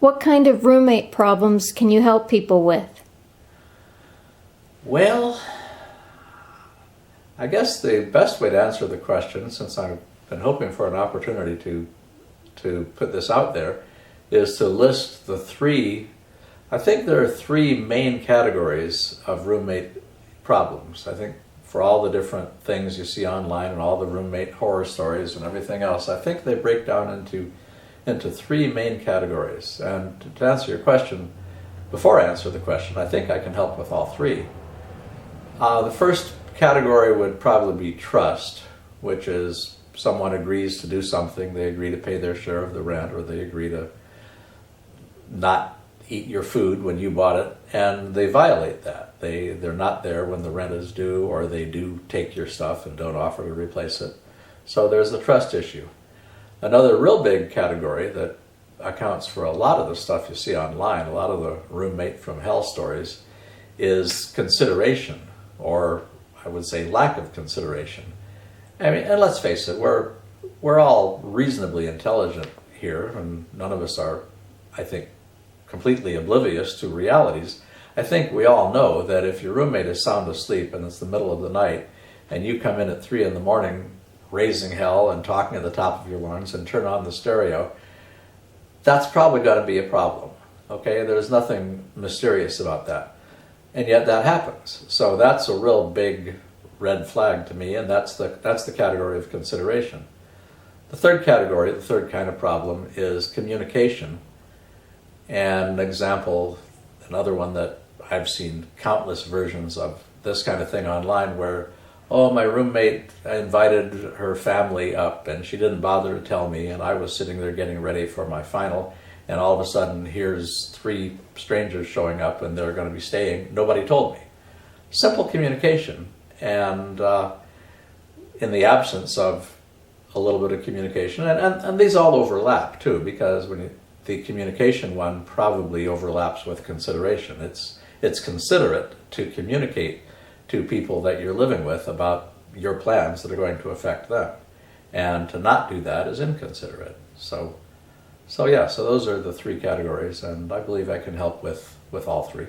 What kind of roommate problems can you help people with? Well, I guess the best way to answer the question, since I've been hoping for an opportunity to put this out there, is to list the three. I think there are three main categories of roommate problems. I think for all the different things you see online and all the roommate horror stories and everything else, I think they break down into three main categories. And to answer your question, before I answer the question, I think I can help with all three. The first category would probably be trust, which is someone agrees to do something, they agree to pay their share of the rent, or they agree to not eat your food when you bought it, and they violate that. They're not there when the rent is due, or they do take your stuff and don't offer to replace it. So there's the trust issue. Another real big category that accounts for a lot of the stuff you see online, a lot of the roommate from hell stories, is consideration, or I would say lack of consideration. I mean, and let's face it, we're all reasonably intelligent here, and none of us are, I think, completely oblivious to realities. I think we all know that if your roommate is sound asleep and it's the middle of the night, and you come in at 3 in the morning raising hell and talking at the top of your lungs and turn on the stereo, that's probably going to be a problem. Okay, there's nothing mysterious about that. And yet that happens. So that's a real big red flag to me, and that's the category of consideration. The third category, the third kind of problem, is communication. And an example, another one that I've seen countless versions of this kind of thing online, where, oh, my roommate invited her family up and she didn't bother to tell me, and I was sitting there getting ready for my final, and all of a sudden here's 3 strangers showing up and they're going to be staying. Nobody told me. Simple communication. And in the absence of a little bit of communication, and these all overlap too, because the communication one probably overlaps with consideration. It's considerate to communicate to people that you're living with about your plans that are going to affect them. And to not do that is inconsiderate. So those are the 3 categories, and I believe I can help with all 3.